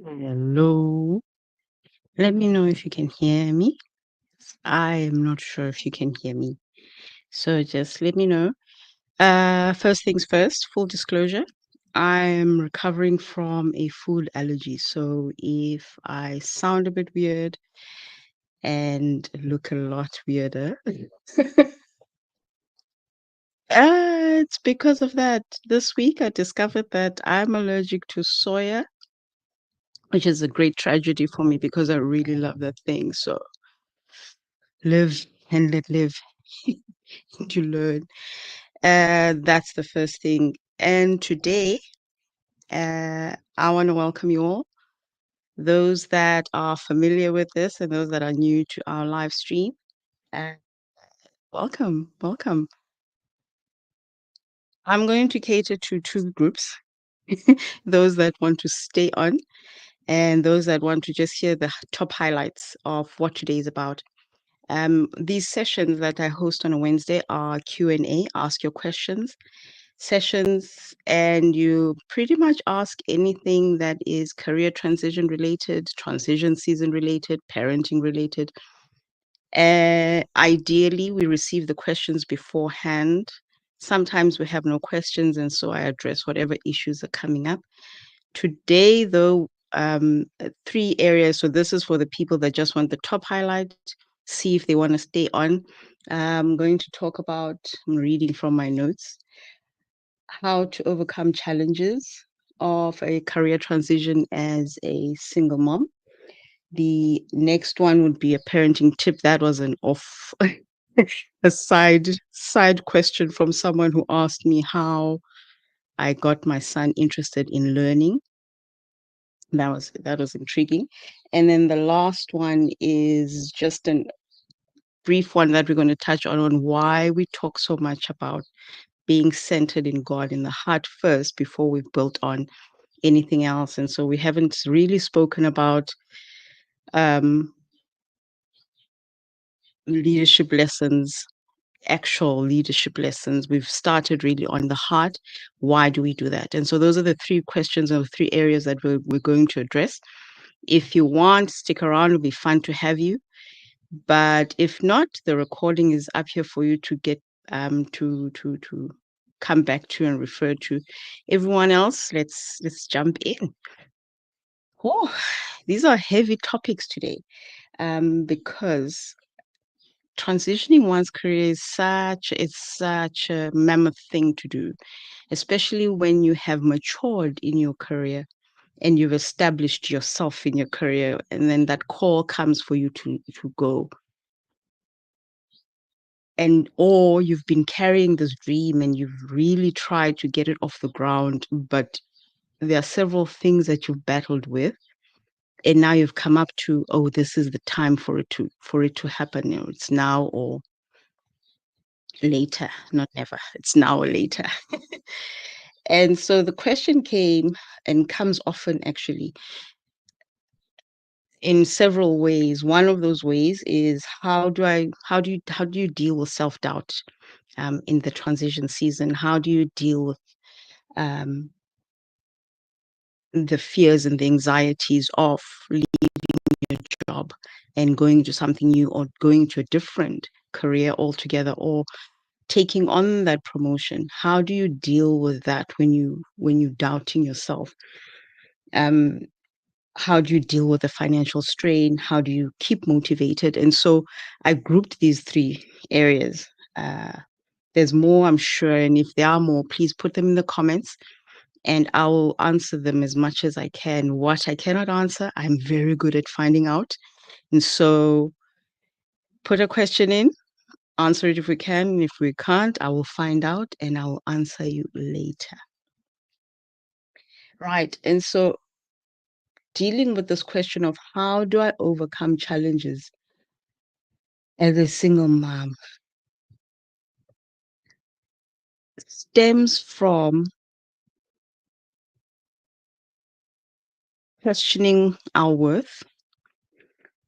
Hello. Let me know if you can hear me. I am not sure if you can hear me. So just let me know. First things first, full disclosure. I am recovering from a food allergy. So if I sound a bit weird and look a lot weirder, it's because of that. This week I discovered that I'm allergic to soya, which is a great tragedy for me because I really love that thing. So live and let live to learn. That's the first thing. And today, I want to welcome you all, those that are familiar with this and those that are new to our live stream. Uh, welcome, welcome. I'm going to cater to two groups, those that want to stay on and those that want to just hear the top highlights of what today is about. These sessions that I host on a Wednesday are Q&A, ask your questions sessions, and you pretty much ask anything that is career transition related, transition season related, parenting related. Ideally, we receive the questions beforehand. Sometimes we have no questions, and so I address whatever issues are coming up. Today, though, three areas. So this is for the people that just want the top highlight, see if they want to stay on. I'm going to talk about, I'm reading from my notes, how to overcome challenges of a career transition as a single mom. The next one would be a parenting tip. That was an off a side question from someone who asked me how I got my son interested in learning. That was intriguing. And then the last one is just a brief one that we're going to touch on why we talk so much about being centered in God in the heart first before we've built on anything else. And so we haven't really spoken about um, leadership lessons, actual leadership lessons. We've started really on the heart. Why do we do that? And so those are the three questions or three areas that we're going to address. If you want, stick around. It'll be fun to have you. But if not, the recording is up here for you to get to come back to and refer to. Everyone else, let's jump in. Oh, these are heavy topics today, because transitioning one's career is such a mammoth thing to do, especially when you have matured in your career and you've established yourself in your career, and then that call comes for you to go. And or you've been carrying this dream and you've really tried to get it off the ground, but there are several things that you've battled with, and now you've come up to, oh, this is the time for it to happen. It's now or later, not never. It's now or later. And so the question came and comes often, actually, in several ways. One of those ways is, how do you deal with self-doubt in the transition season? How do you deal with um, the fears and the anxieties of leaving your job and going to something new, or going to a different career altogether, or taking on that promotion? How do you deal with that when you doubting yourself? um how do you deal with the financial strain? How do you keep motivated? And so I grouped these three areas. There's more, I'm sure, and if there are more, please put them in the comments and I'll answer them as much as I can. What I cannot answer, I'm very good at finding out. And so put a question in, answer it if we can. And if we can't, I will find out and I will answer you later. Right. And so dealing with this question of how do I overcome challenges as a single mom stems from questioning our worth,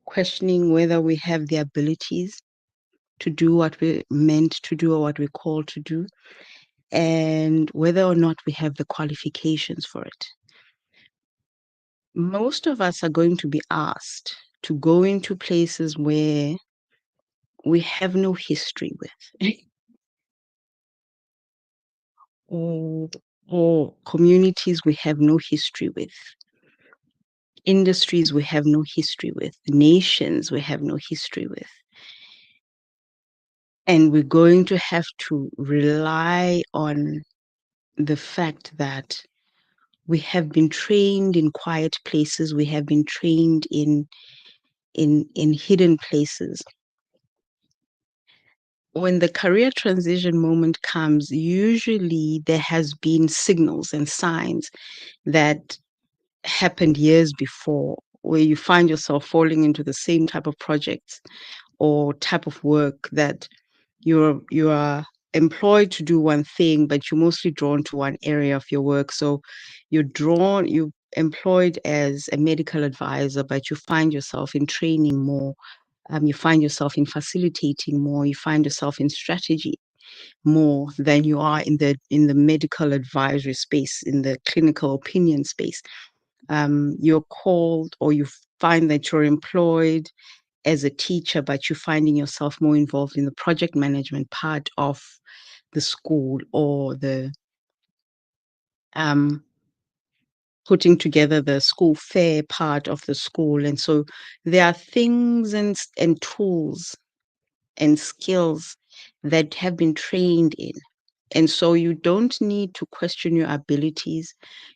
questioning whether we have the abilities to do what we're meant to do or what we're called to do, and whether or not we have the qualifications for it. Most of us are going to be asked to go into places where we have no history with, or or communities we have no history with, industries we have no history with, nations we have no history with. And we're going to have to rely on the fact that we have been trained in quiet places, we have been trained in hidden places. When the career transition moment comes, usually there has been signals and signs that happened years before, where you find yourself falling into the same type of projects or type of work that you are employed to do one thing, but you're mostly drawn to one area of your work. So you're employed as a medical advisor, but you find yourself in training more. You find yourself in facilitating more. You find yourself in strategy more than you are in the medical advisory space, in the clinical opinion space. You're called, or you find that you're employed as a teacher, but you're finding yourself more involved in the project management part of the school, or the um, putting together the school fair part of the school. And so there are things and tools and skills that have been trained in. And so you don't need to question your abilities.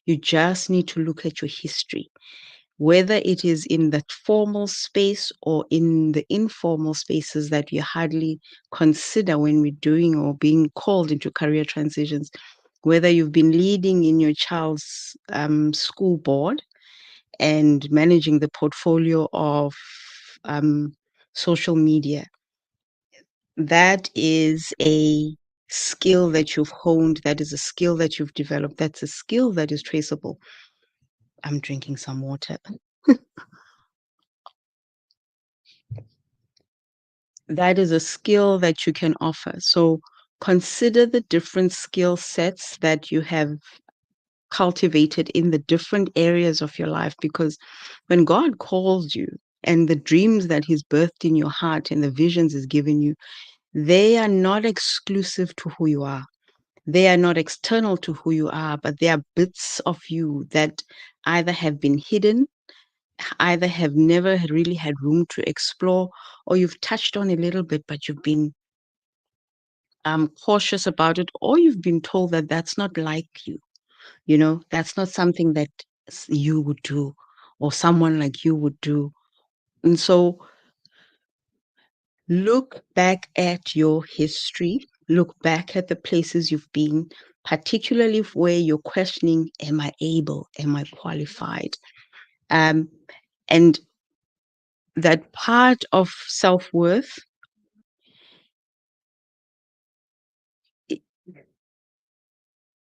You just need to look at your history, whether it is in that formal space or in the informal spaces that you hardly consider when we're doing or being called into career transitions, whether you've been leading in your child's school board and managing the portfolio of um, social media. That is a skill that you've honed. That is a skill that you've developed. That's a skill that is traceable. I'm drinking some water. That is a skill that you can offer. So consider the different skill sets that you have cultivated in the different areas of your life, because when God calls you, and the dreams that He's birthed in your heart and the visions He's given you, they are not exclusive to who you are. They are not external to who you are, but they are bits of you that either have been hidden, either have never really had room to explore, or you've touched on a little bit, but you've been cautious about it, or you've been told that that's not like you. That's not something that you would do, or someone like you would do. And so look back at your history, look back at the places you've been, particularly where you're questioning, am I able? Am I qualified? Um, and that part of self-worth,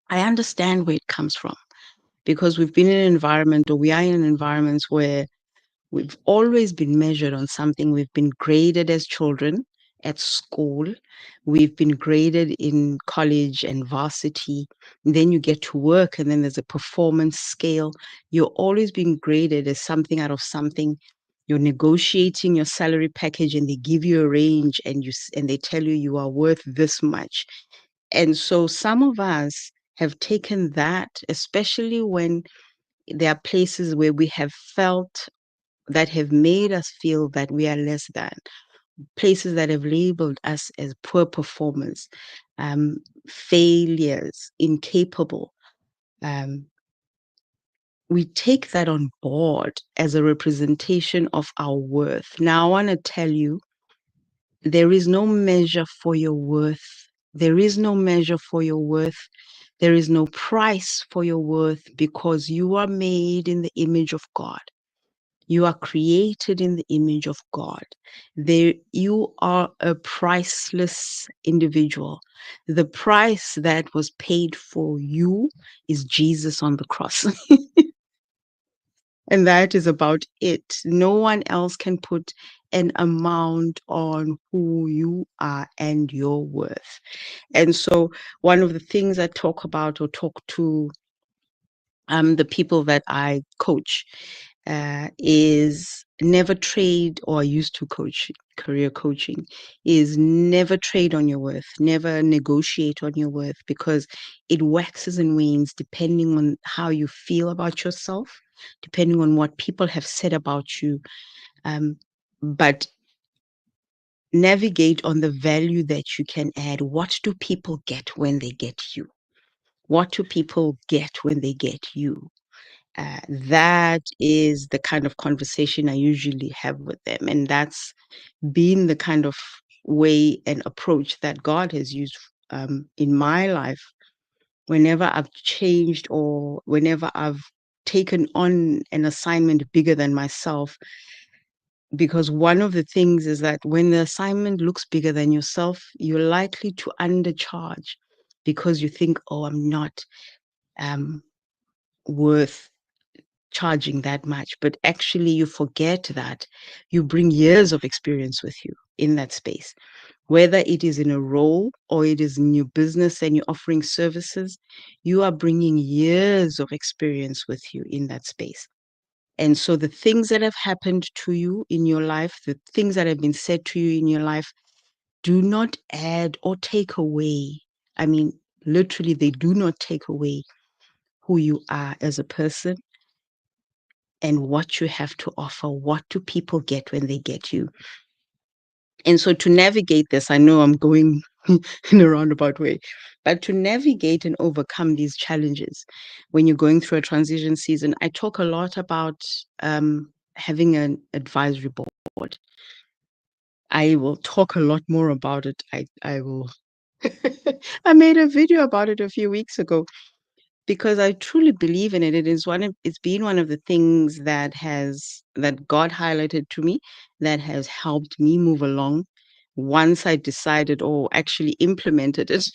I I understand where it comes from, because we've been in an environment, or we are in environments where we've always been measured on something. We've been graded as children at school. We've been graded in college and varsity. And then you get to work, and then there's a performance scale. You're always being graded as something out of something. You're negotiating your salary package, and they give you a range, and they tell you you are worth this much. And so some of us have taken that, especially when there are places where we have felt that have made us feel that we are less than, places that have labeled us as poor performers, um, failures, incapable. Um, we take that on board as a representation of our worth. Now, I want to tell you, there is no measure for your worth. There is no measure for your worth. There is no price for your worth, because you are made in the image of God. You are created in the image of God. You are a priceless individual. The price that was paid for you is Jesus on the cross. And that is about it. No one else can put an amount on who you are and your worth. And so, one of the things I talk about, or talk to the people that I coach, is never trade, or used to coach career coaching, is never trade on your worth, never negotiate on your worth, because it waxes and wanes depending on how you feel about yourself, depending on what people have said about you. But navigate on the value that you can add. What do people get when they get you? What do people get when they get you? That is the kind of conversation I usually have with them. And that's been the kind of way and approach that God has used in my life whenever I've changed, or whenever I've taken on an assignment bigger than myself. Because one of the things is that when the assignment looks bigger than yourself, you're likely to undercharge because you think, oh, I'm not um, worth charging that much. But actually, you forget that you bring years of experience with you in that space, whether it is in a role or it is in your business and you're offering services. You are bringing years of experience with you in that space. And so the things that have happened to you in your life, the things that have been said to you in your life, do not add or take away. I mean, literally, they do not take away who you are as a person and what you have to offer. What do people get when they get you? And so to navigate this, I know I'm going in a roundabout way, but to navigate and overcome these challenges when you're going through a transition season, I talk a lot about having an advisory board. I will talk a lot more about it. I will. I made a video about it a few weeks ago because I truly believe in it. It's been one of the things that God highlighted to me that has helped me move along. Once I decided, or actually implemented it,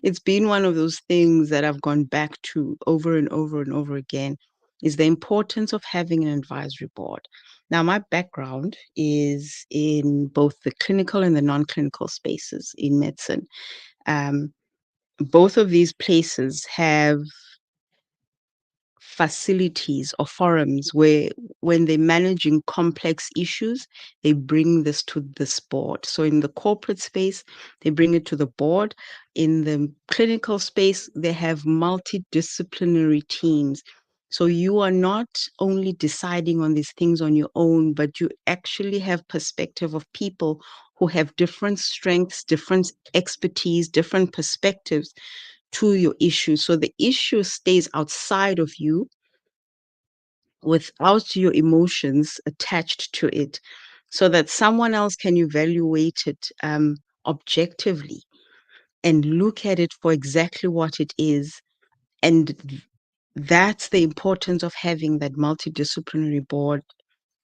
it's been one of those things that I've gone back to over and over and over again, is the importance of having an advisory board. Now, my background is in both the clinical and the non-clinical spaces in medicine. Um, both of these places have facilities or forums where, when they're managing complex issues, they bring this to this board. So in the corporate space, they bring it to the board. In the clinical space, they have multidisciplinary teams. So you are not only deciding on these things on your own, but you actually have perspective of people who have different strengths, different expertise, different perspectives to your issue. So the issue stays outside of you without your emotions attached to it, so that someone else can evaluate it objectively and look at it for exactly what it is. And that's the importance of having that multidisciplinary board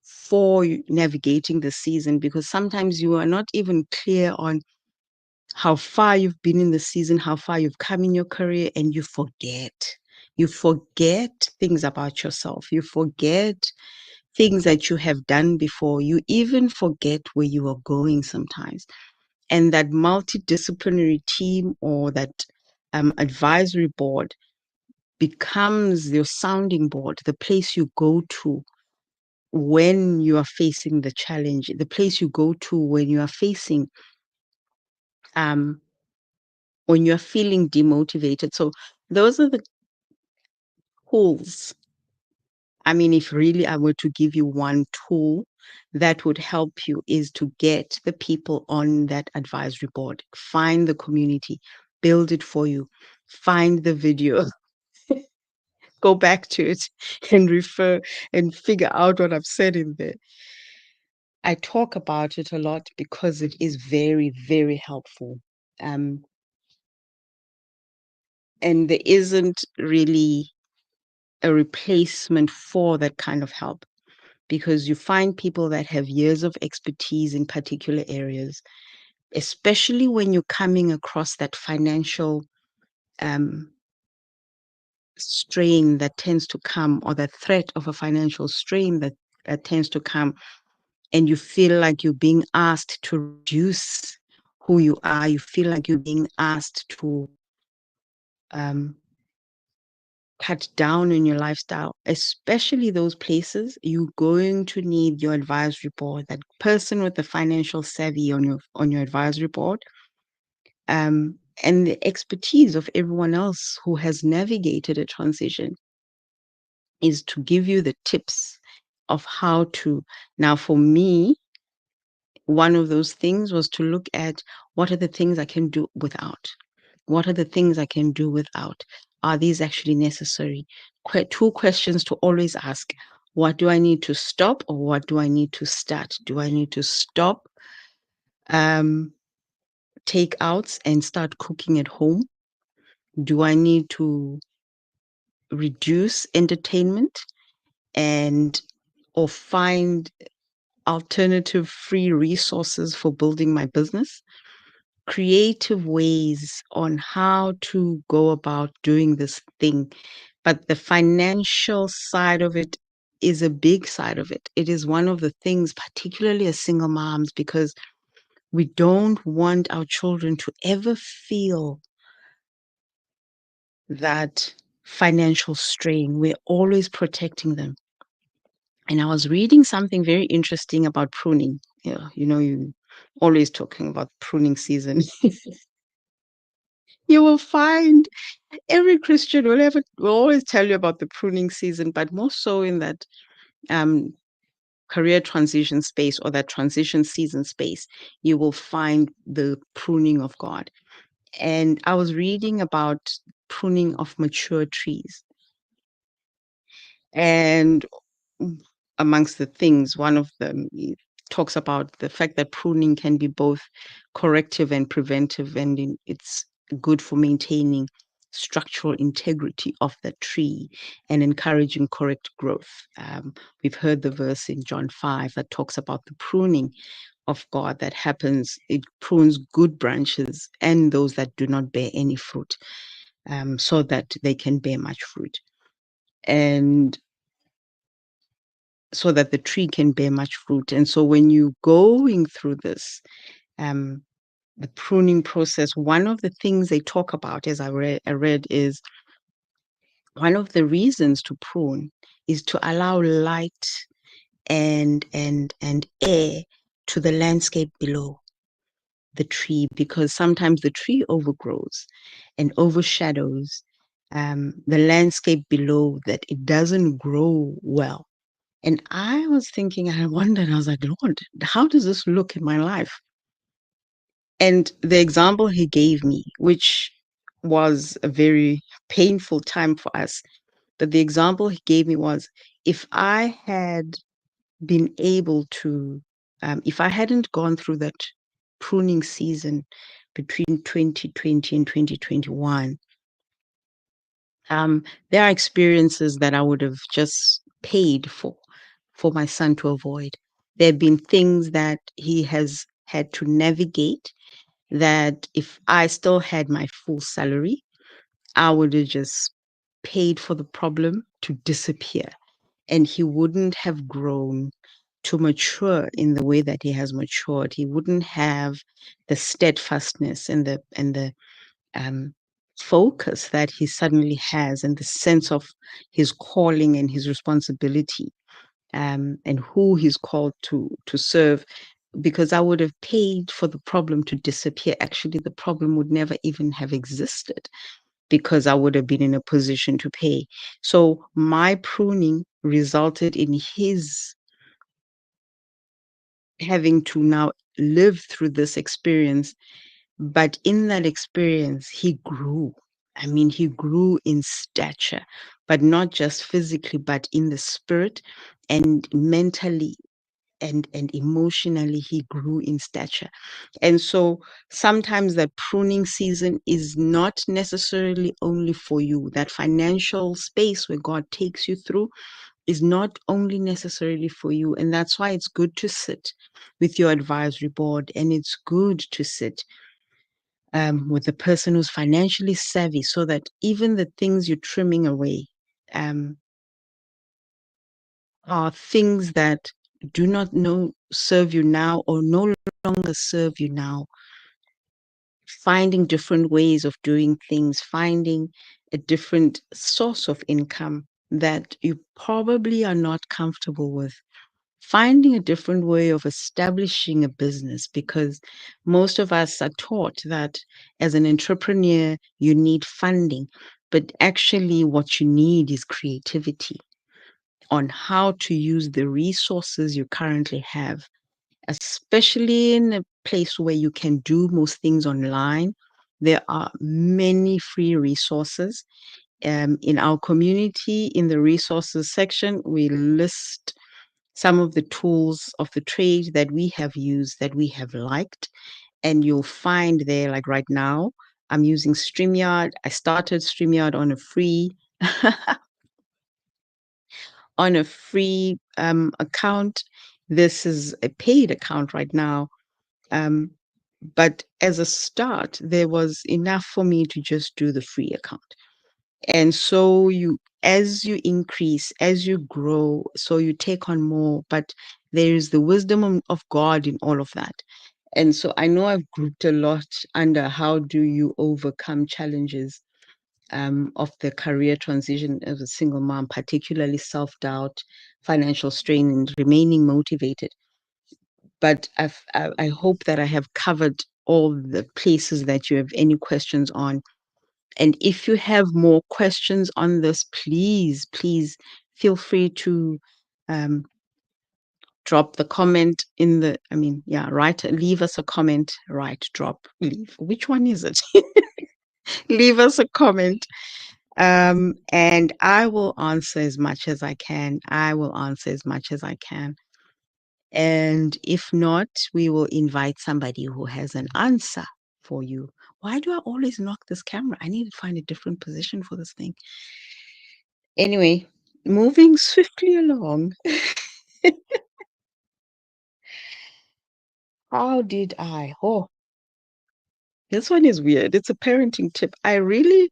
for navigating the season, because sometimes you are not even clear on how far you've been in the season, how far you've come in your career, and you forget. You forget things about yourself. You forget things that you have done before. You even forget where you are going sometimes. And that multidisciplinary team, or that advisory board, becomes your sounding board, the place you go to when you are facing the challenge, the place you go to when you are facing um, when you're feeling demotivated. So those are the tools. I mean, if really I were to give you one tool that would help you, is to get the people on that advisory board, find the community, build it for you, find the video, go back to it and refer and figure out what I've said in there. I talk about it a lot because it is very, very helpful. Um, and there isn't really a replacement for that kind of help, because you find people that have years of expertise in particular areas, especially when you're coming across that financial um, strain that tends to come, or the threat of a financial strain that tends to come, and you feel like you're being asked to reduce who you are. You feel like you're being asked to um, cut down on your lifestyle, especially those places, you're going to need your advisory board, that person with the financial savvy on your advisory board, and the expertise of everyone else who has navigated a transition is to give you the tips of how to. Now, for me, one of those things was to look at what are the things I can do without. What are the things I can do without? Are these actually necessary? Two questions to always ask. What do I need to stop, or what do I need to start? Do I need to stop um, takeouts and start cooking at home? Do I need to reduce entertainment and or find alternative free resources for building my business? Creative ways on how to go about doing this thing. But the financial side of it is a big side of it. It is one of the things, particularly as single moms, because we don't want our children to ever feel that financial strain. We're always protecting them. And I was reading something very interesting about pruning. Yeah, you always talking about pruning season. You will find every Christian will always tell you about the pruning season, but more so in that um, career transition space or that transition season space, you will find the pruning of God. And I was reading about pruning of mature trees. And amongst the things, one of them talks about the fact that pruning can be both corrective and preventive, and it's good for maintaining structural integrity of the tree and encouraging correct growth. We've heard the verse in John 5 that talks about the pruning of God that happens. It prunes good branches and those that do not bear any fruit, so that they can bear much fruit. And so that the tree can bear much fruit. And so when you're going through this, um, the pruning process, one of the things they talk about, as I read, is one of the reasons to prune is to allow light and air to the landscape below the tree, because sometimes the tree overgrows and overshadows the landscape below, that it doesn't grow well. And I was thinking, I wondered, I was like, Lord, how does this look in my life? And the example he gave me, which was a very painful time for us, but the example he gave me was, if I had been able to, if I hadn't gone through that pruning season between 2020 and 2021, there are experiences that I would have just paid for my son to avoid. There have been things that he has had to navigate that if I still had my full salary, I would have just paid for the problem to disappear. And he wouldn't have grown to mature in the way that he has matured. He wouldn't have the steadfastness and the um, focus that he suddenly has, and the sense of his calling and his responsibility, and who he's called to serve. Because I would have paid for the problem to disappear. Actually, the problem would never even have existed because I would have been in a position to pay. So my pruning resulted in his having to now live through this experience. But in that experience, he grew. I mean, he grew in stature, but not just physically, but in the spirit and mentally and emotionally, he grew in stature. And so sometimes that pruning season is not necessarily only for you. That financial space where God takes you through is not only necessarily for you. And that's why it's good to sit with your advisory board, and it's good to sit with a person who's financially savvy, so that even the things you're trimming away um, are things that do not serve you now or no longer serve you now. Finding different ways of doing things, finding a different source of income that you probably are not comfortable with, finding a different way of establishing a business, because most of us are taught that as an entrepreneur, you need funding. But actually, what you need is creativity on how to use the resources you currently have, especially in a place where you can do most things online. There are many free resources. In our community, in the resources section, we list some of the tools of the trade that we have used that we have liked. And you'll find there, like right now, I'm using StreamYard. I started StreamYard on a free account. This is a paid account right now. Um, but as a start, there was enough for me to just do the free account. And so as you increase, as you grow, so you take on more, but there is the wisdom of God in all of that. And so I know I've grouped a lot under how do you overcome challenges of the career transition as a single mom, particularly self-doubt, financial strain, and remaining motivated. But I hope that I have covered all the places that you have any questions on. And if you have more questions on this, please feel free to um, drop the comment in the, leave us a comment, drop, leave. Which one is it? Leave us a comment. And I will answer as much as I can. I will answer as much as I can. And if not, we will invite somebody who has an answer for you. Why do I always knock this camera? I need to find a different position for this thing. Anyway, moving swiftly along. How did I? Oh, this one is weird. It's a parenting tip. I really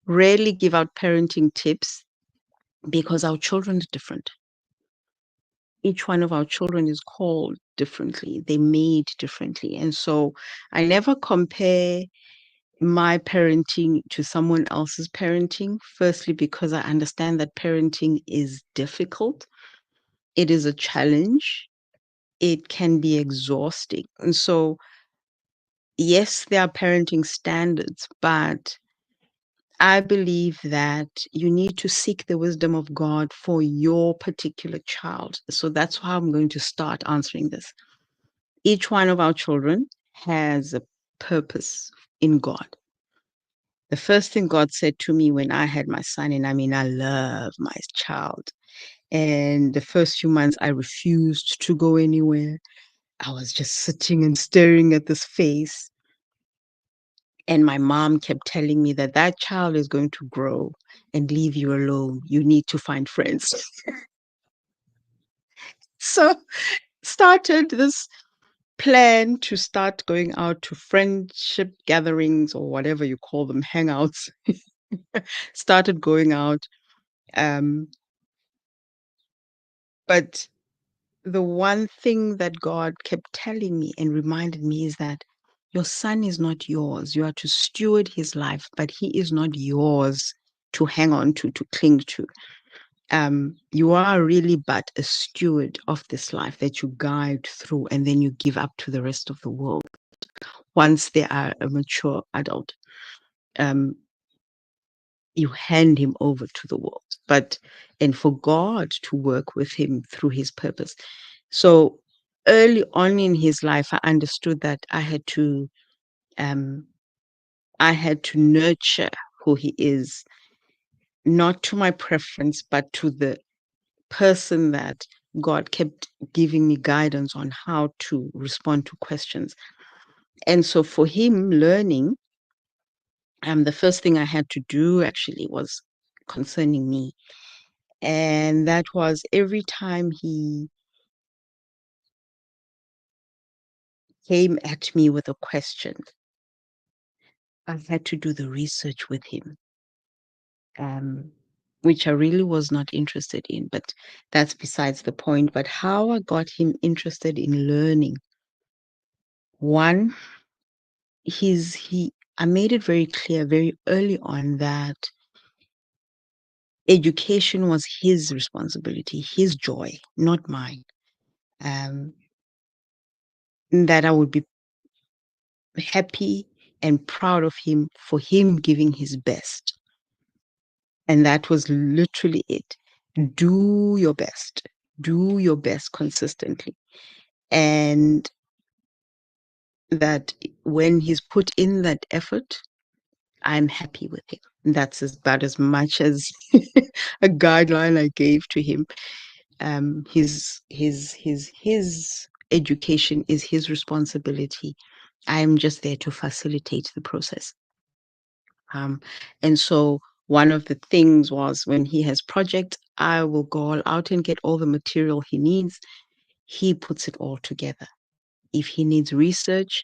rarely give out parenting tips because our children are different. Each one of our children is called differently. They're made differently. And so I never compare my parenting to someone else's parenting. Firstly, because I understand that parenting is difficult. It is a challenge. It can be exhausting. And so, yes, there are parenting standards, but I believe that you need to seek the wisdom of God for your particular child. So that's how I'm going to start answering this. Each one of our children has a purpose in God. The first thing God said to me when I had my son, and I mean, I love my child. And the first few months, I refused to go anywhere. I was just sitting and staring at this face. And my mom kept telling me that that child is going to grow and leave you alone. You need to find friends. So started this plan to start going out to friendship gatherings or whatever you call them, hangouts. Started going out. Um, but the one thing that God kept telling me and reminded me is that your son is not yours. You are to steward his life, but he is not yours to hang on to cling to. You are really but a steward of this life that you guide through, and then you give up to the rest of the world once they are a mature adult. Um, you hand him over to the world, and for God to work with him through his purpose. So early on in his life, I understood that um, I had to nurture who he is, not to my preference, but to the person that God kept giving me guidance on how to respond to questions. And so for him learning, the first thing I had to do actually was concerning me. And that was every time he came at me with a question, I had to do the research with him, which I really was not interested in, but that's besides the point. But how I got him interested in learning. One, I made it very clear very early on that education was his responsibility, his joy, not mine. Um, that I would be happy and proud of him for him giving his best. And that was literally it. Do your best. Do your best consistently. And that when he's put in that effort, I'm happy with him. That's about as much as a guideline I gave to him. His education is his responsibility. I am just there to facilitate the process. And so one of the things was when he has projects, I will go all out and get all the material he needs. He puts it all together. If he needs research,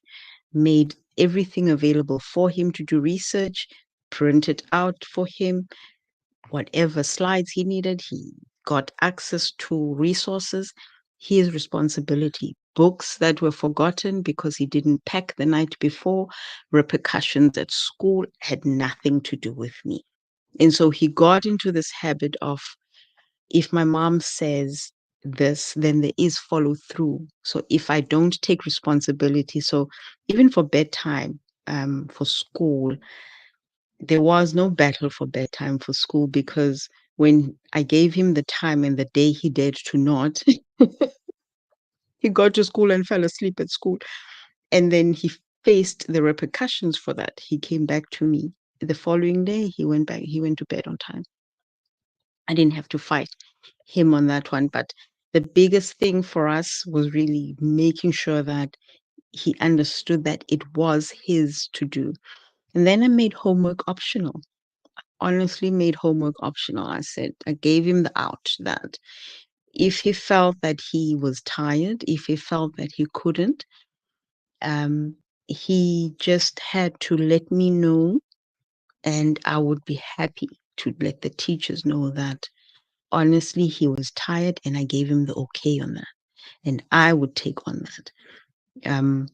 made everything available for him to do research, print it out for him, whatever slides he needed, he got access to resources. His responsibility. Books that were forgotten because he didn't pack the night before, repercussions at school had nothing to do with me. And so he got into this habit of, if my mom says this, then there is follow through. So if I don't take responsibility, so even for bedtime, for school, there was no battle for bedtime for school because when I gave him the time and the day he dared to not, he got to school and fell asleep at school. And then he faced the repercussions for that. He came back to me. The following day, he went to bed on time. I didn't have to fight him on that one. But the biggest thing for us was really making sure that he understood that it was his to do. And then I made homework optional. Honestly, made homework optional. I gave him the out that if he felt that he was tired, if he felt that he couldn't, um, he just had to let me know, and I would be happy to let the teachers know that honestly he was tired, and I gave him the okay on that, and I would take on that. Um,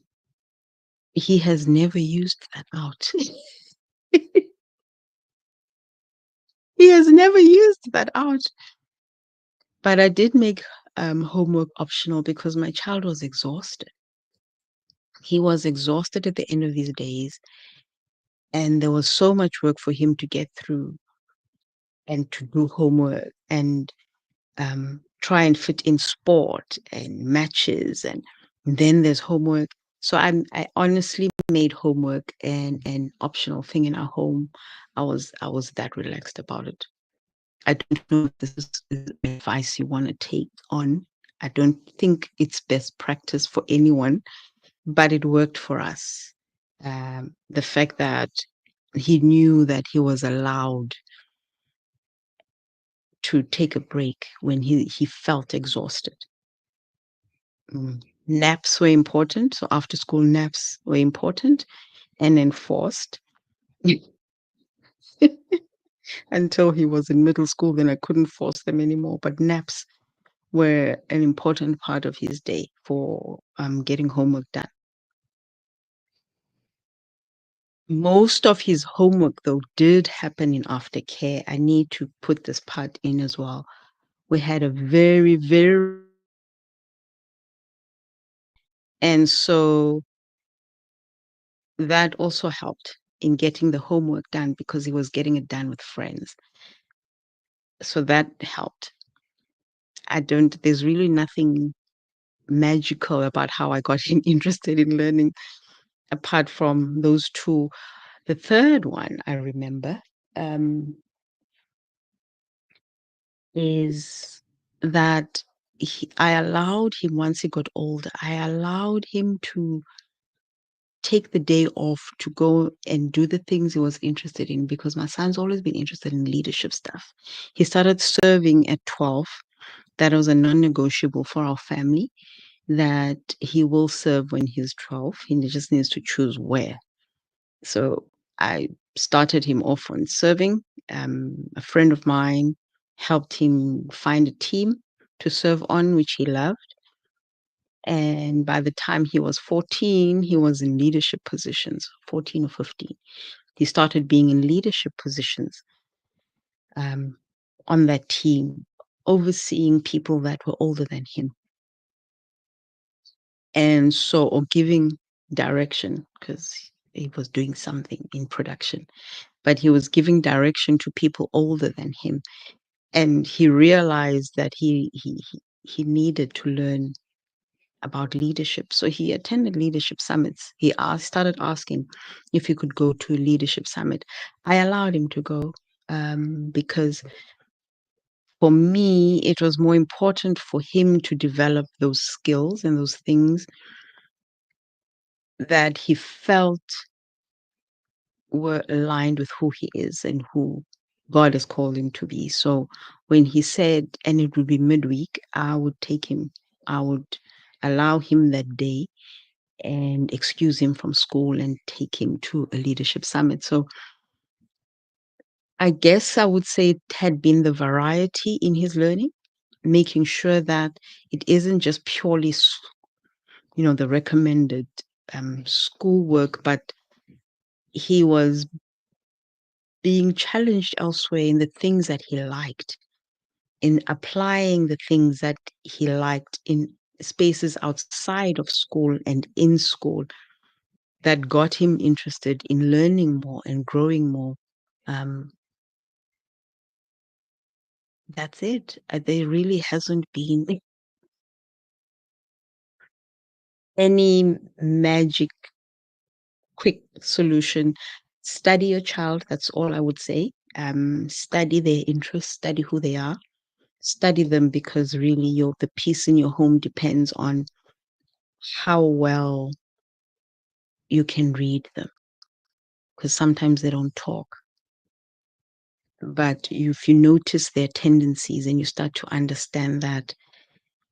he has never used that out. He has never used that out. But I did make homework optional because my child was exhausted. He was exhausted at the end of these days, and there was so much work for him to get through and to do homework and try and fit in sport and matches, and then there's homework. So I honestly made homework an optional thing in our home. I was that relaxed about it. I don't know if this is advice you want to take on. I don't think it's best practice for anyone, but it worked for us. The fact that he knew that he was allowed to take a break when he felt exhausted. Naps were important. So after school naps were important and enforced until he was in middle school. Then I couldn't force them anymore. But naps were an important part of his day for getting homework done. Most of his homework, though, did happen in aftercare. I need to put this part in as well. We had a very, very, and so that also helped in getting the homework done because he was getting it done with friends. So that helped. There's really nothing magical about how I got him interested in learning apart from those two. The third one I remember is that I allowed him, once he got older, I allowed him to take the day off to go and do the things he was interested in because my son's always been interested in leadership stuff. He started serving at 12. That was a non-negotiable for our family, that he will serve when he's 12. He just needs to choose where. So I started him off on serving. A friend of mine helped him find a team to serve on, which he loved. And by the time he was 14, he was in leadership positions, 14 or 15. He started being in leadership positions. Um, on that team, overseeing people that were older than him. And so, or giving direction because he was doing something in production, but he was giving direction to people older than him. And he realized that he needed to learn about leadership. So he attended leadership summits. He started asking if he could go to a leadership summit. I allowed him to go because for me, it was more important for him to develop those skills and those things that he felt were aligned with who he is and who God has called him to be. So when he said, and it would be midweek, I would take him, I would allow him that day and excuse him from school and take him to a leadership summit. So I guess I would say it had been the variety in his learning, making sure that it isn't just purely, the recommended schoolwork, but he was being challenged elsewhere in the things that he liked, in applying the things that he liked in spaces outside of school and in school that got him interested in learning more and growing more. Um, that's it. There really hasn't been any magic, quick solution. Study your child. That's all I would say. Study their interests, study who they are, study them because really the peace in your home depends on how well you can read them because sometimes they don't talk. But if you notice their tendencies and you start to understand that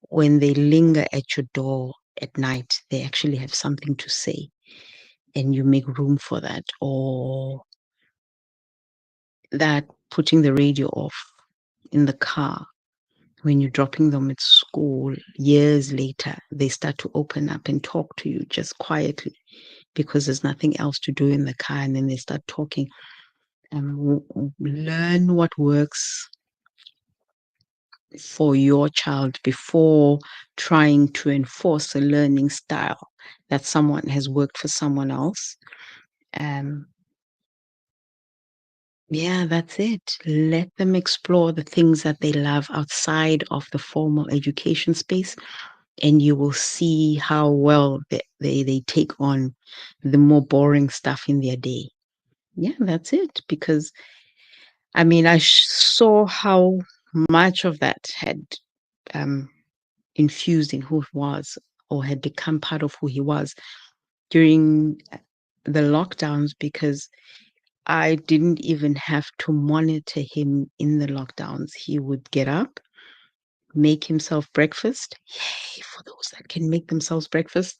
when they linger at your door at night, they actually have something to say and you make room for that, or that putting the radio off in the car when you're dropping them at school years later, they start to open up and talk to you just quietly because there's nothing else to do in the car, and then they start talking. Learn what works for your child before trying to enforce a learning style that someone has worked for someone else. Um, yeah, that's it. Let them explore the things that they love outside of the formal education space, and you will see how well they take on the more boring stuff in their day. Yeah, that's it. Because I mean, I saw how much of that had um, infused in who he was or had become part of who he was during the lockdowns, because I didn't even have to monitor him in the lockdowns. He would get up, make himself breakfast. Yay, for those that can make themselves breakfast,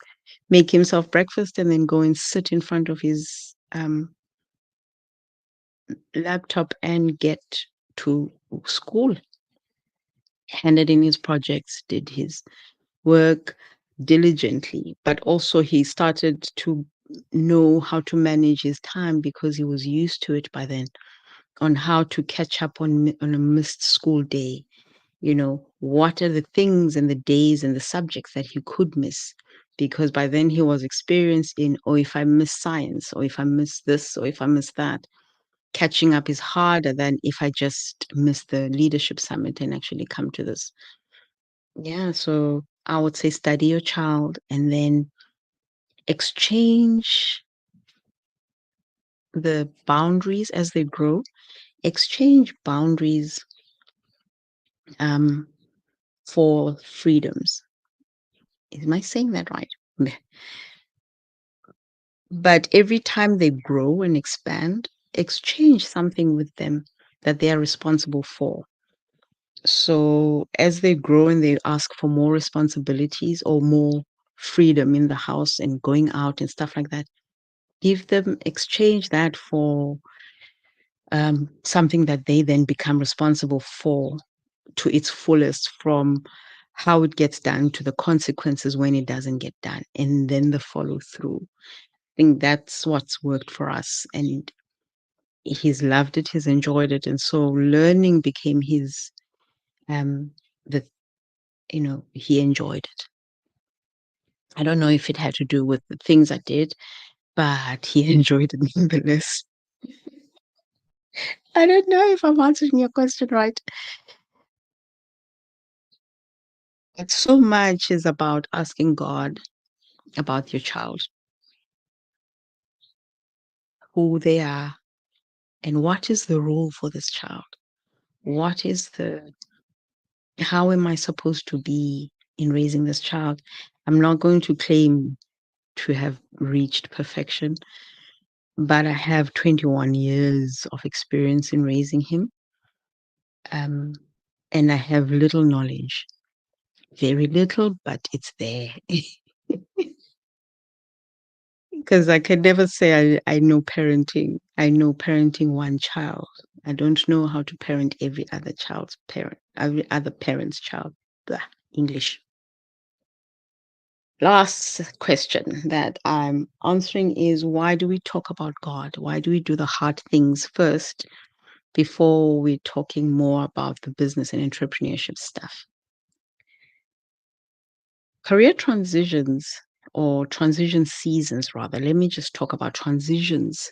make himself breakfast and then go and sit in front of his laptop and get to school, handed in his projects, did his work diligently, but also he started to know how to manage his time because he was used to it by then, on how to catch up on a missed school day. What are the things and the days and the subjects that he could miss? Because by then he was experienced in, oh, if I miss science, or if I miss this, or if I miss that, catching up is harder than if I just miss the leadership summit and actually come to this. Yeah, so I would say study your child and then exchange the boundaries as they grow. Exchange boundaries um, for freedoms. Am I saying that right? But every time they grow and expand, exchange something with them that they are responsible for. So as they grow and they ask for more responsibilities or more freedom in the house and going out and stuff like that, exchange that for something that they then become responsible for to its fullest, from how it gets done to the consequences when it doesn't get done, and then the follow through. I think that's what's worked for us. And he's loved it, he's enjoyed it, and so learning became his um the he enjoyed it. I don't know if it had to do with the things I did, but he enjoyed it nonetheless. I don't know if I'm answering your question right. But so much is about asking God about your child, who they are, and what is the role for this child? What is the how am I supposed to be in raising this child? I'm not going to claim to have reached perfection, but I have 21 years of experience in raising him. Um, and I have little knowledge, very little, but it's there. Because I can never say I know parenting. I know parenting one child. I don't know how to parent every other parent's child. Blah, English. Last question that I'm answering is, why do we talk about God? Why do we do the hard things first before we're talking more about the business and entrepreneurship stuff? Career transitions, or transition seasons rather, let me just talk about transitions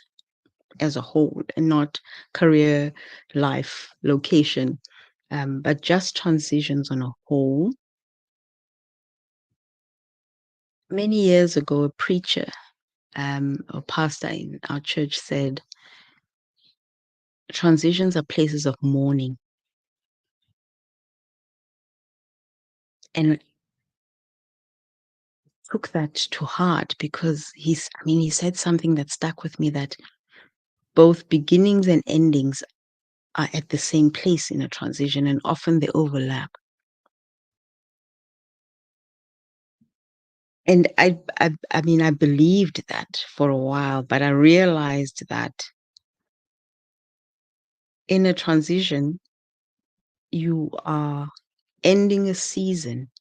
as a whole and not career, life, location, but just transitions on a whole. Many years ago, a preacher or pastor in our church said, transitions are places of mourning. And I took that to heart because he said something that stuck with me, that both beginnings and endings are at the same place in a transition, and often they overlap. And I believed that for a while, but I realized that in a transition, you are ending a season,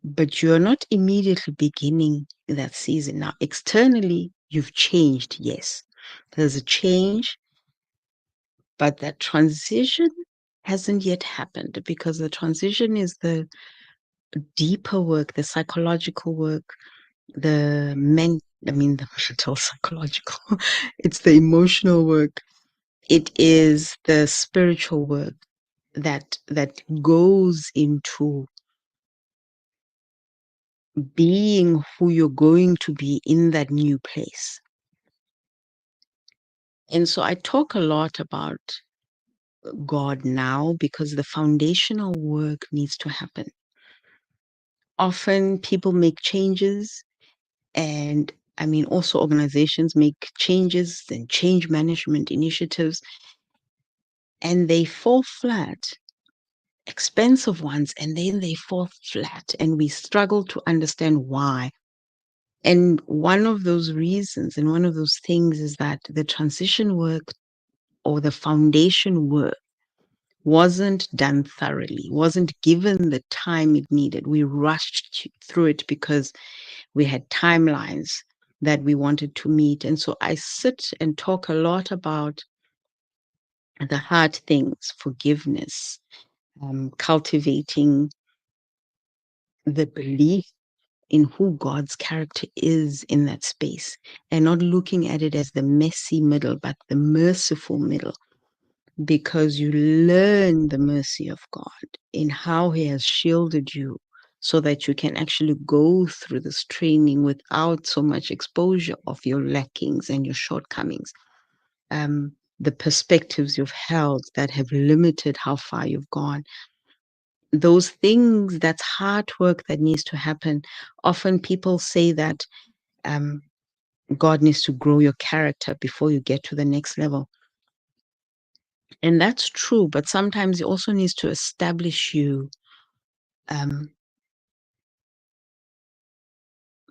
but you're not immediately beginning that season. Now, externally, you've changed, yes. There's a change, but that transition hasn't yet happened, because the transition is the deeper work, the psychological work, the men the mental psychological, it's the emotional work, it is the spiritual work that goes into being who you're going to be in that new place. And so I talk a lot about God now because the foundational work needs to happen. Often people make changes, and also organizations make changes and change management initiatives, and they fall flat, expensive ones, and then they fall flat, and we struggle to understand why. And one of those reasons and one of those things is that the transition work or the foundation work wasn't done thoroughly, wasn't given the time it needed. We rushed through it because we had timelines that we wanted to meet. And so I sit and talk a lot about the hard things, forgiveness, cultivating the belief in who God's character is in that space, and not looking at it as the messy middle, but the merciful middle, because you learn the mercy of God in how He has shielded you so that you can actually go through this training without so much exposure of your lackings and your shortcomings. The perspectives you've held that have limited how far you've gone. Those things, that's hard work that needs to happen. Often people say that um, God needs to grow your character before you get to the next level. And that's true, but sometimes He also needs to establish you, um,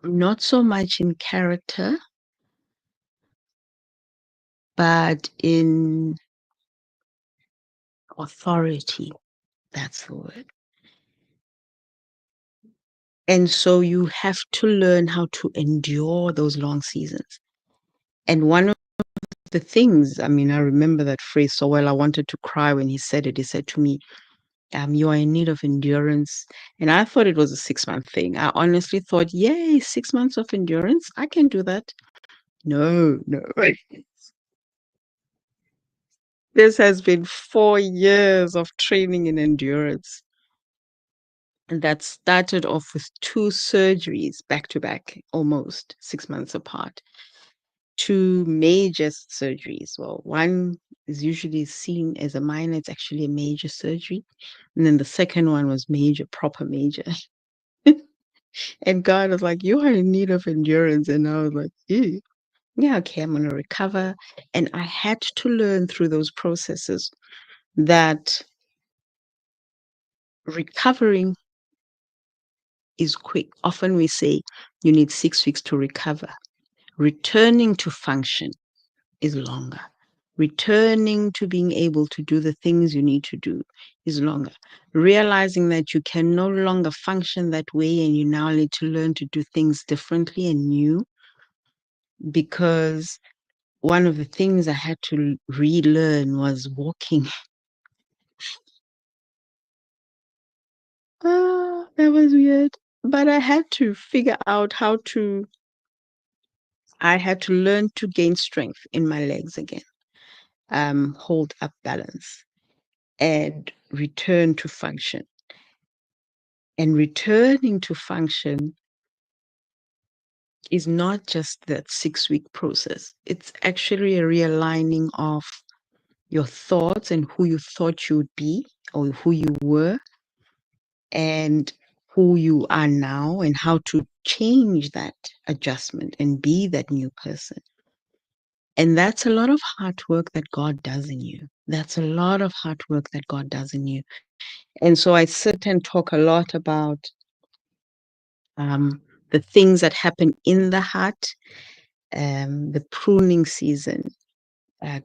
not so much in character, but in authority. That's the word. And so you have to learn how to endure those long seasons. And one of the things, I mean, I remember that phrase so well. I wanted to cry when he said it. He said to me, you are in need of endurance. And I thought it was a 6 month thing. I honestly thought, yay, 6 months of endurance. I can do that. No, no. This has been 4 years of training in endurance. And that started off with two surgeries back to back, almost 6 months apart. Two major surgeries. Well, one is usually seen as a minor, it's actually a major surgery. And then the second one was major, proper major. And God was like, you are in need of endurance. And I was like, ew. Yeah, okay, I'm going to recover. And I had to learn through those processes that recovering is quick. Often we say you need 6 weeks to recover. Returning to function is longer. Returning to being able to do the things you need to do is longer. Realizing that you can no longer function that way and you now need to learn to do things differently and new, because one of the things I had to relearn was walking. That was weird. But I had to figure out I had to learn to gain strength in my legs again, hold up balance and return to function. And returning to function is not just that 6 week process. It's actually a realigning of your thoughts and who you thought you would be or who you were and who you are now and how to change that adjustment and be that new person. And that's a lot of hard work that God does in you. That's a lot of hard work that God does in you. And so I sit and talk a lot about um, the things that happen in the heart, the pruning season.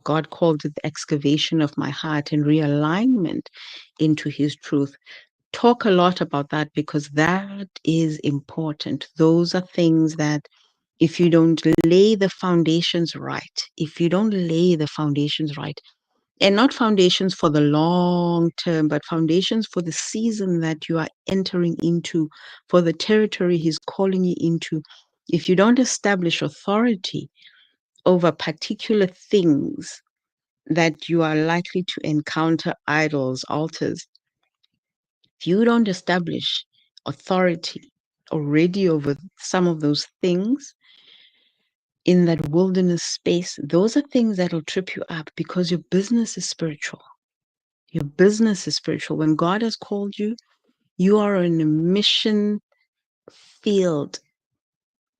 God called it the excavation of my heart and realignment into His truth. Talk a lot about that because that is important. Those are things that if you don't lay the foundations right, if you don't lay the foundations right, and not foundations for the long term, but foundations for the season that you are entering into, for the territory He's calling you into, if you don't establish authority over particular things that you are likely to encounter idols, altars, if you don't establish authority already over some of those things in that wilderness space, those are things that will trip you up because your business is spiritual. Your business is spiritual. When God has called you, you are in a mission field.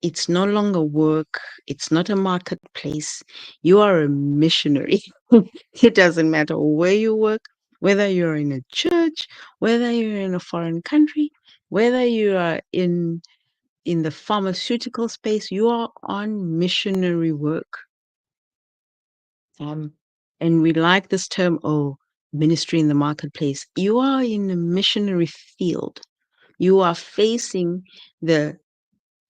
It's no longer work. It's not a marketplace. You are a missionary. It doesn't matter where you work, whether you're in a church, whether you're in a foreign country, whether you are in the pharmaceutical space, you are on missionary work. Um, and we like this term, oh, ministry in the marketplace. You are in a missionary field. You are facing the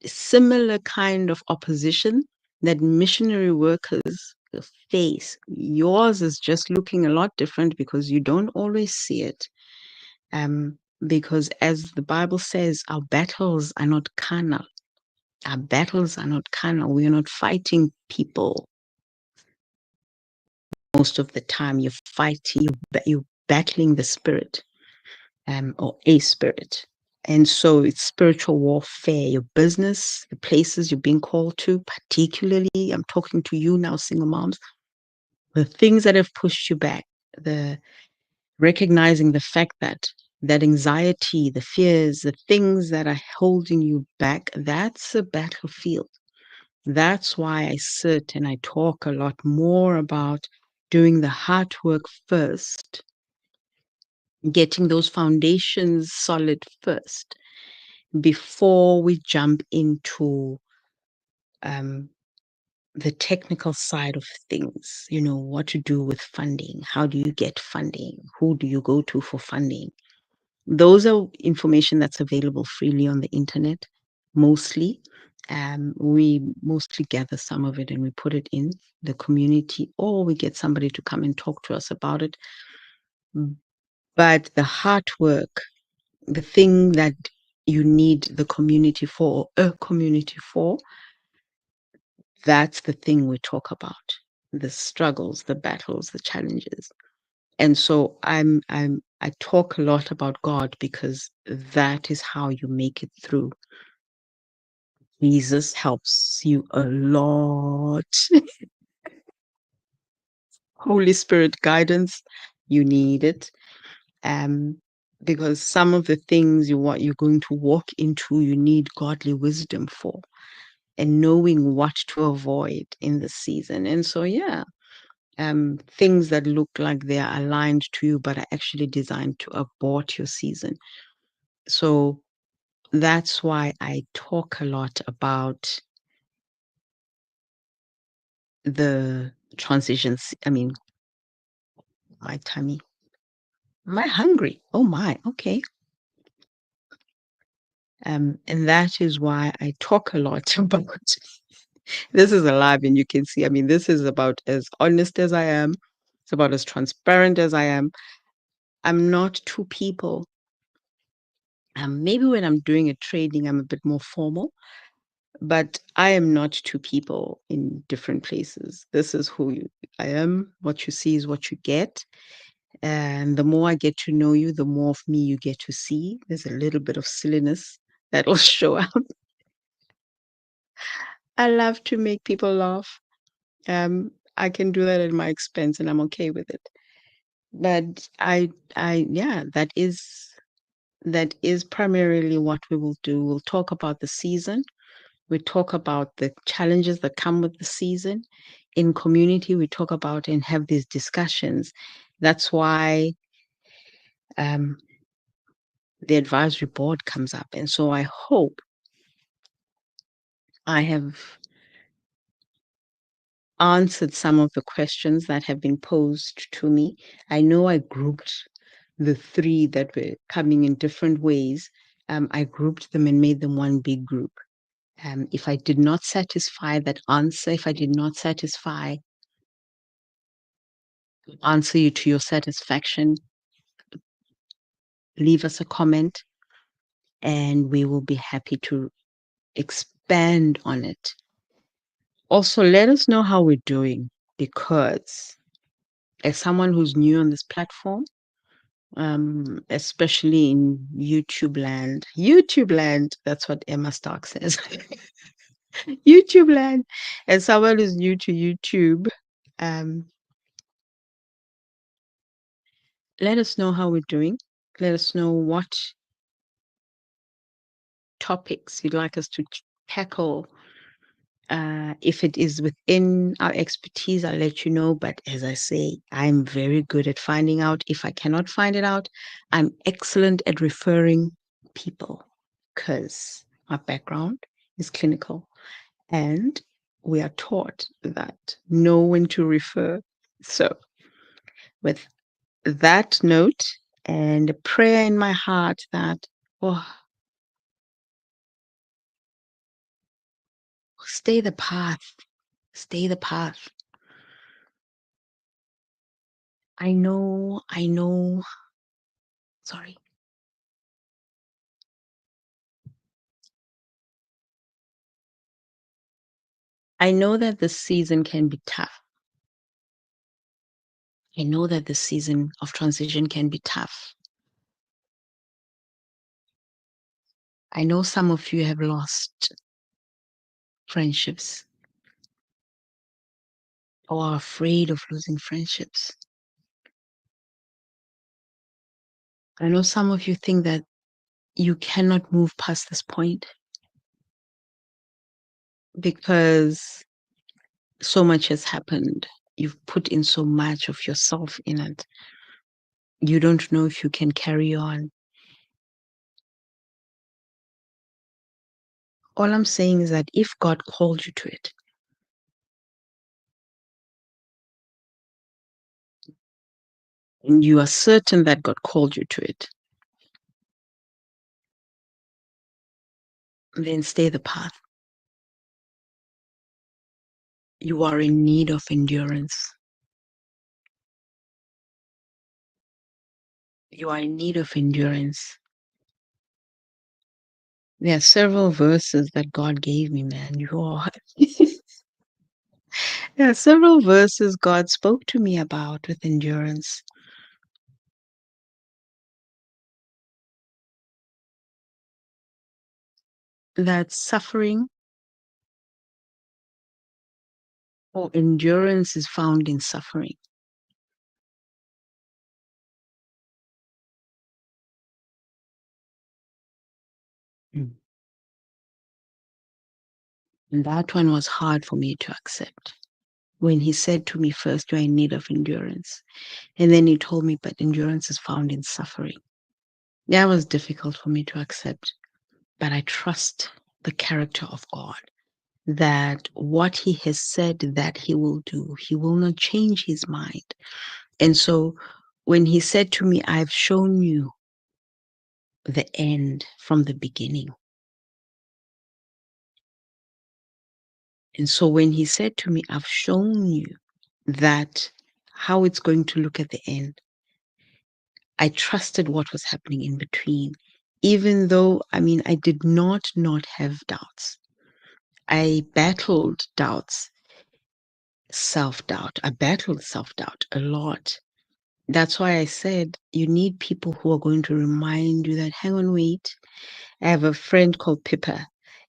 similar kind of opposition that missionary workers face. Yours is just looking a lot different because you don't always see it. Because as the Bible says, our battles are not carnal. Our battles are not carnal. We are not fighting people. Most of the time, you're fighting, you're battling the spirit, or a spirit. And so it's spiritual warfare, your business, the places you're being called to, particularly, I'm talking to you now, single moms, the things that have pushed you back, the recognizing the fact that that anxiety, the fears, the things that are holding you back, that's a battlefield. That's why I sit and I talk a lot more about doing the hard work first, getting those foundations solid first before we jump into um, the technical side of things, what to do with funding, how do you get funding, who do you go to for funding. Those are information that's available freely on the internet, mostly. We mostly gather some of it and we put it in the community, or we get somebody to come and talk to us about it. But the hard work, the thing that you need the community for, a community for, that's the thing we talk about. The struggles, the battles, the challenges. And so I talk a lot about God because that is how you make it through. Jesus helps you a lot. Holy Spirit guidance, you need it. Um, because some of the things you're going to walk into, you need godly wisdom for, and knowing what to avoid in the season. And so, yeah, things that look like they are aligned to you, but are actually designed to abort your season. So that's why I talk a lot about the transitions. I mean, my tummy. Am I hungry? Oh my, okay. And that is why I talk a lot about this is alive and you can see. I mean, this is about as honest as I am. It's about as transparent as I am. I'm not two people. Maybe when I'm doing a training, I'm a bit more formal, but I am not two people in different places. This is I am. What you see is what you get. And the more I get to know you, the more of me you get to see. There's a little bit of silliness that will show up. I love to make people laugh. I can do that at my expense and I'm okay with it. But yeah, that is primarily what we will do. We'll talk about the season. We talk about the challenges that come with the season. In community, we talk about and have these discussions. That's why um, the advisory board comes up. And so I hope I have answered some of the questions that have been posed to me. I know I grouped the three that were coming in different ways. I grouped them and made them one big group. If I did not satisfy that answer, if I did not answer you to your satisfaction, leave us a comment and we will be happy to expand on it. Also, let us know how we're doing because as someone who's new on this platform, especially in YouTube land, that's what Emma Stark says. YouTube land. As someone who's new to YouTube, um, let us know how we're doing. Let us know what topics you'd like us to tackle. If it is within our expertise, I'll let you know. But as I say, I'm very good at finding out. If I cannot find it out, I'm excellent at referring people because my background is clinical and we are taught that know when to refer. So, with that note and a prayer in my heart that, oh, stay the path, stay the path. I know, sorry. I know that the season can be tough. I know that the season of transition can be tough. I know some of you have lost friendships or are afraid of losing friendships. I know some of you think that you cannot move past this point because so much has happened. You've put in so much of yourself in it. You don't know if you can carry on. All I'm saying is that if God called you to it, and you are certain that God called you to it, then stay the path. You are in need of endurance. You are in need of endurance. There are several verses that God gave me, man. There are several verses God spoke to me about with endurance. That suffering or endurance is found in suffering. Mm. And that one was hard for me to accept. When he said to me, first, you're in need of endurance. And then he told me, but endurance is found in suffering. That was difficult for me to accept. But I trust the character of God, that what he has said that he will do, he will not change his mind. And so when he said to me, I've shown you the end from the beginning. And so when he said to me, I've shown you that how it's going to look at the end, I trusted what was happening in between, even though, I did not have doubts. I battled doubts, self doubt. I battled self doubt a lot. That's why I said you need people who are going to remind you that, hang on, wait. I have a friend called Pippa,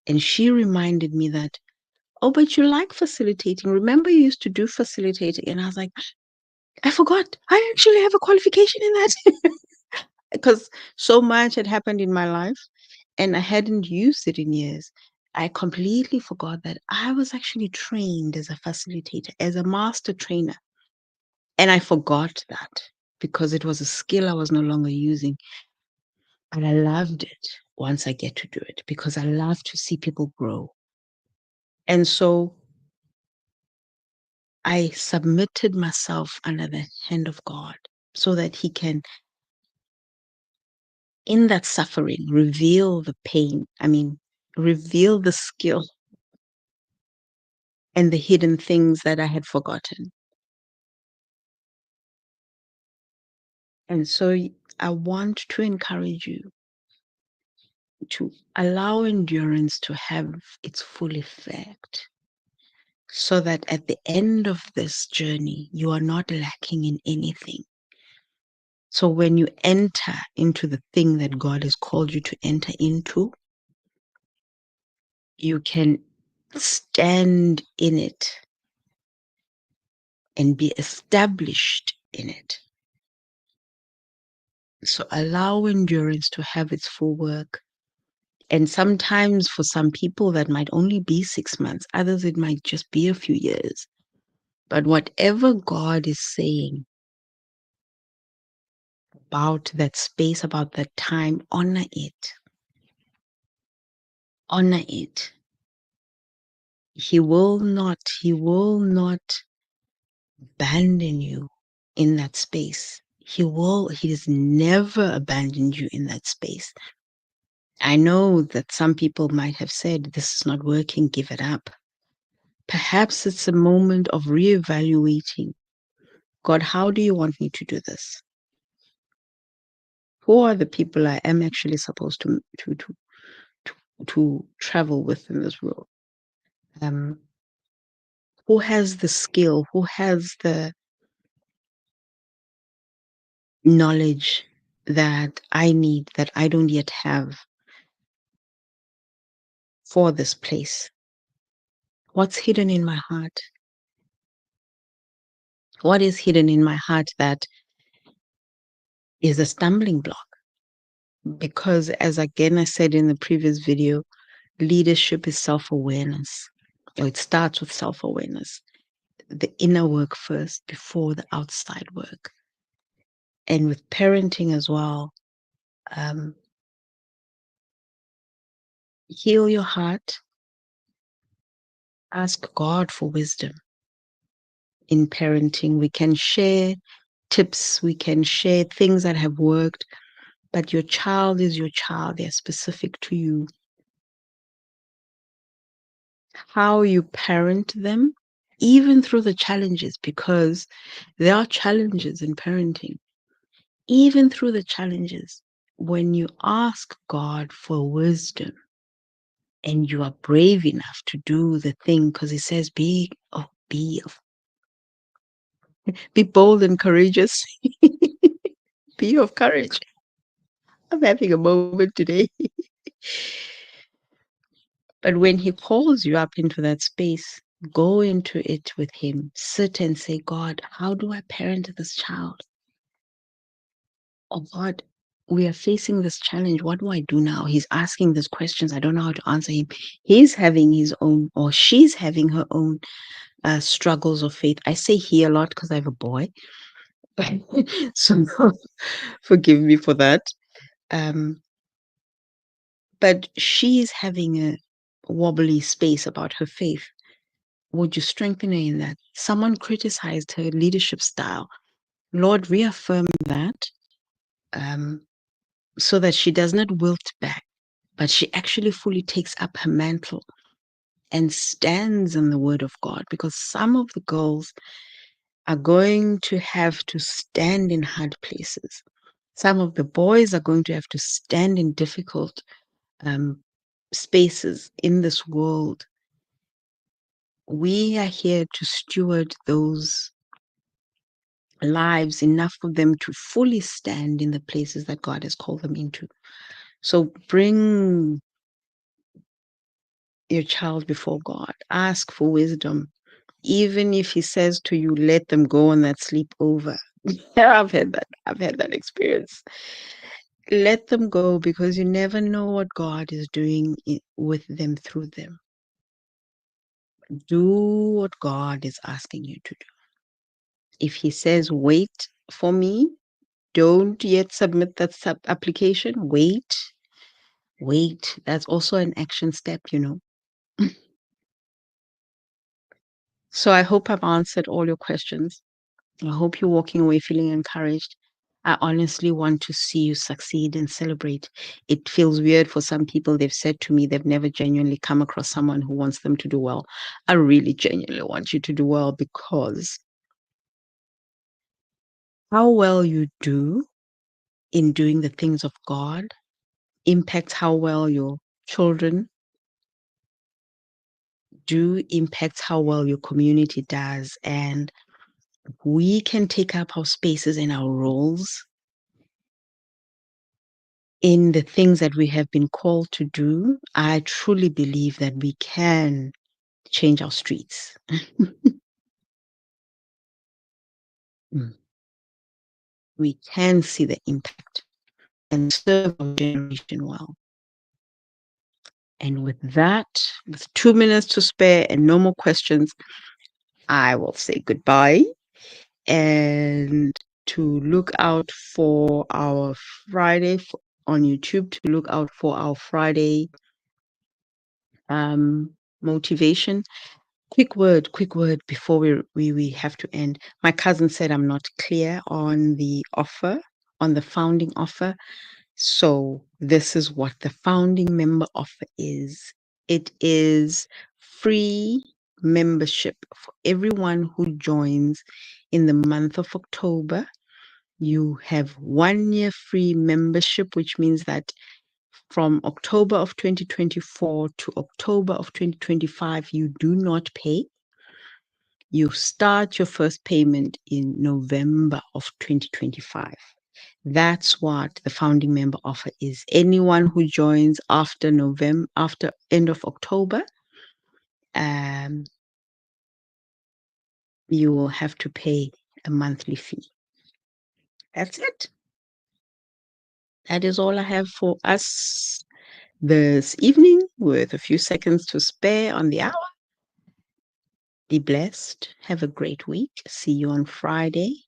and she reminded me that, oh, but you like facilitating. Remember, you used to do facilitating. And I was like, I forgot. I actually have a qualification in that. Because so much had happened in my life and I hadn't used it in years. I completely forgot that I was actually trained as a facilitator, as a master trainer. And I forgot that because it was a skill I was no longer using. But I loved it once I get to do it because I love to see people grow. And so I submitted myself under the hand of God so that He can, in that suffering, reveal the pain. Reveal the skill and the hidden things that I had forgotten. And so I want to encourage you to allow endurance to have its full effect so that at the end of this journey, you are not lacking in anything. So when you enter into the thing that God has called you to enter into, you can stand in it and be established in it. So allow endurance to have its full work. And sometimes for some people, that might only be 6 months. Others, it might just be a few years. But whatever God is saying about that space, about that time, honor it. Honor it. He will not abandon you in that space. He has never abandoned you in that space. I know that some people might have said, this is not working, give it up. Perhaps it's a moment of reevaluating. God, how do you want me to do this? Who are the people I am actually supposed to travel with in this world? Um, who has the skill? Who has the knowledge that I need, that I don't yet have for this place? What's hidden in my heart? What is hidden in my heart that is a stumbling block? Because, as again I said in the previous video, leadership is self-awareness. Or it starts with self-awareness. The inner work first before the outside work. And with parenting as well, um, heal your heart, ask God for wisdom in parenting. We can share tips, we can share things that have worked, but your child is your child. They're specific to you. How you parent them even through the challenges, because there are challenges in parenting, even through the challenges, when you ask God for wisdom and you are brave enough to do the thing, because He says, be bold and courageous, be of courage. I'm having a moment today. But when He calls you up into that space, go into it with Him. Sit and say, God, how do I parent this child? Oh, God, we are facing this challenge. What do I do now? He's asking these questions. I don't know how to answer him. He's having his own, or she's having her own struggles of faith. I say he a lot because I have a boy. So forgive me for that. Um, but she's having a wobbly space about her faith. Would you strengthen her in that? Someone criticized her leadership style. Lord, reaffirm that, um, so that she does not wilt back, but she actually fully takes up her mantle and stands in the word of God, because some of the girls are going to have to stand in hard places. Some of the boys are going to have to stand in difficult um, spaces in this world. We are here to steward those lives enough for them to fully stand in the places that God has called them into. So bring your child before God. Ask for wisdom. Even if He says to you, let them go on that sleepover. Yeah, I've had that. I've had that experience. Let them go, because you never know what God is doing with them, through them. Do what God is asking you to do. If He says, wait for me, don't yet submit that application, wait. That's also an action step, you know. So I hope I've answered all your questions. I hope you're walking away feeling encouraged. I honestly want to see you succeed and celebrate. It feels weird for some people. They've said to me they've never genuinely come across someone who wants them to do well. I really genuinely want you to do well, because how well you do in doing the things of God impacts how well your children do, impacts how well your community does. And we can take up our spaces and our roles in the things that we have been called to do. I truly believe that we can change our streets. Mm. We can see the impact and serve our generation well. And with that, with 2 minutes to spare and no more questions, I will say goodbye, and to look out for our Friday on YouTube, to look out for our Friday motivation. Quick word before we have to end. My cousin said I'm not clear on the offer, on the founding offer. So this is what the founding member offer is. It is free membership for everyone who joins in the month of October. You have 1 year free membership, which means that from October of 2024 to October of 2025, you do not pay. You start your first payment in November of 2025. That's what the founding member offer is. Anyone who joins after November, after end of October, you will have to pay a monthly fee. That's it. That is all I have for us this evening, with a few seconds to spare on the hour. Be blessed. Have a great week. See you on Friday.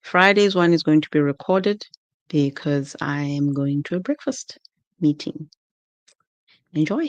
Friday's one is going to be recorded because I am going to a breakfast meeting. Enjoy.